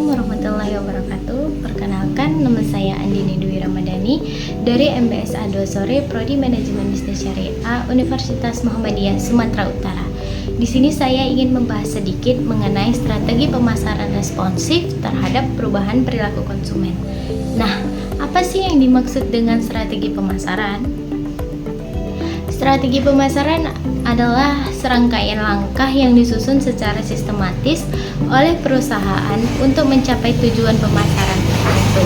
Assalamualaikum warahmatullahi wabarakatuh. Perkenalkan, nama saya Andini Dwi Ramadhani dari MBS A2 Sore Prodi Manajemen Bisnis Syariah Universitas Muhammadiyah Sumatera Utara. Di sini saya ingin membahas sedikit mengenai strategi pemasaran responsif terhadap perubahan perilaku konsumen. Nah, apa sih yang dimaksud dengan strategi pemasaran? Strategi pemasaran adalah serangkaian langkah yang disusun secara sistematis oleh perusahaan untuk mencapai tujuan pemasaran tertentu,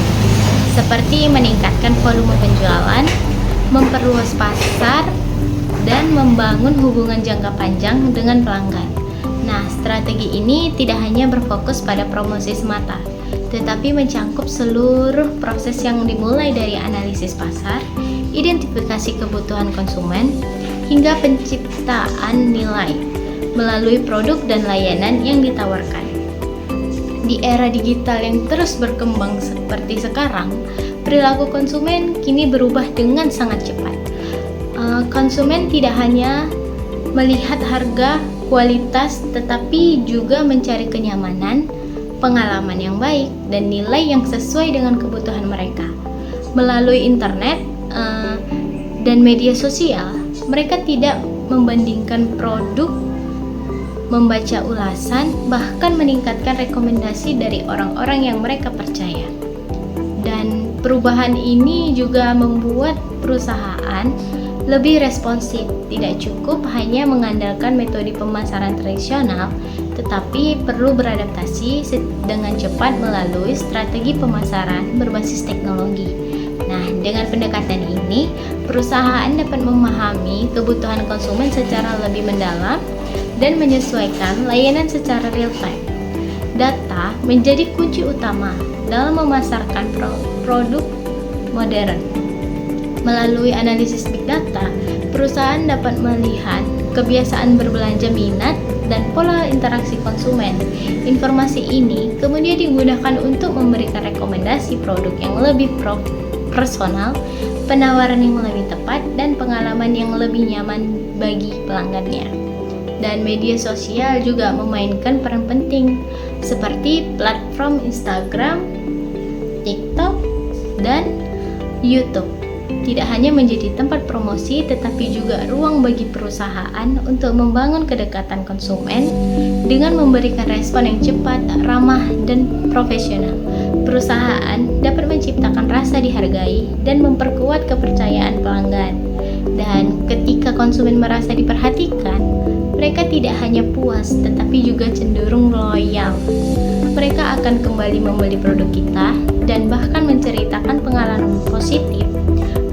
seperti meningkatkan volume penjualan, memperluas pasar, dan membangun hubungan jangka panjang dengan pelanggan. Nah, strategi ini tidak hanya berfokus pada promosi semata, tetapi mencangkup seluruh proses yang dimulai dari analisis pasar, identifikasi kebutuhan konsumen, hingga penciptaan nilai melalui produk dan layanan yang ditawarkan. Di era digital yang terus berkembang seperti sekarang, perilaku konsumen kini berubah dengan sangat cepat. Konsumen tidak hanya melihat harga, kualitas, tetapi juga mencari kenyamanan, pengalaman yang baik, dan nilai yang sesuai dengan kebutuhan mereka. Melalui internet dan media sosial, mereka tidak membandingkan produk, membaca ulasan, bahkan meningkatkan rekomendasi dari orang-orang yang mereka percaya. Dan perubahan ini juga membuat perusahaan lebih responsif, tidak cukup hanya mengandalkan metode pemasaran tradisional, tetapi perlu beradaptasi dengan cepat melalui strategi pemasaran berbasis teknologi. Nah, dengan pendekatan ini, perusahaan dapat memahami kebutuhan konsumen secara lebih mendalam dan menyesuaikan layanan secara real time. Data menjadi kunci utama dalam memasarkan produk modern. Melalui analisis big data, perusahaan dapat melihat kebiasaan berbelanja, minat, dan pola interaksi konsumen. Informasi ini kemudian digunakan untuk memberikan rekomendasi produk yang lebih personal, penawaran yang lebih tepat, dan pengalaman yang lebih nyaman bagi pelanggannya. Dan media sosial juga memainkan peran penting, seperti platform Instagram, TikTok, dan YouTube. Tidak hanya menjadi tempat promosi, tetapi juga ruang bagi perusahaan untuk membangun kedekatan konsumen dengan memberikan respon yang cepat, ramah, dan profesional. Perusahaan dapat menciptakan rasa dihargai dan memperkuat kepercayaan pelanggan. Dan ketika konsumen merasa diperhatikan, mereka tidak hanya puas, tetapi juga cenderung loyal. Mereka akan kembali membeli produk kita dan bahkan menceritakan pengalaman positif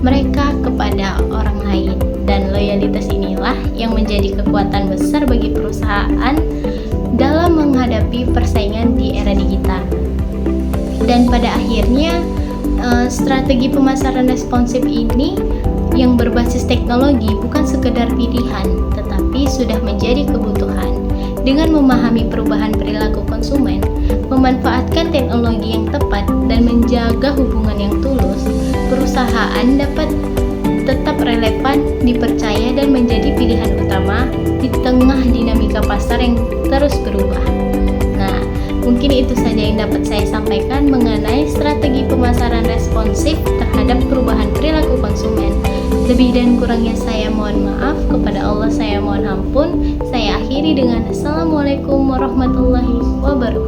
mereka kepada orang lain. Dan loyalitas inilah yang menjadi kekuatan besar bagi perusahaan dalam menghadapi persaingan di era digital. Dan pada akhirnya, strategi pemasaran responsif ini yang berbasis teknologi bukan sekedar pilihan, tetapi sudah menjadi kebutuhan. Dengan memahami perubahan perilaku konsumen, memanfaatkan teknologi yang tepat, dan menjaga hubungan yang tulus, perusahaan dapat tetap relevan, dipercaya, dan menjadi pilihan utama di tengah dinamika pasar yang terus berubah. Nah, mungkin itu saja yang dapat saya sampaikan mengenai strategi pemasaran responsif terhadap perubahan perilaku konsumen. Lebih dan kurangnya saya mohon maaf, kepada Allah saya mohon ampun. Saya akhiri dengan Assalamualaikum warahmatullahi wabarakatuh.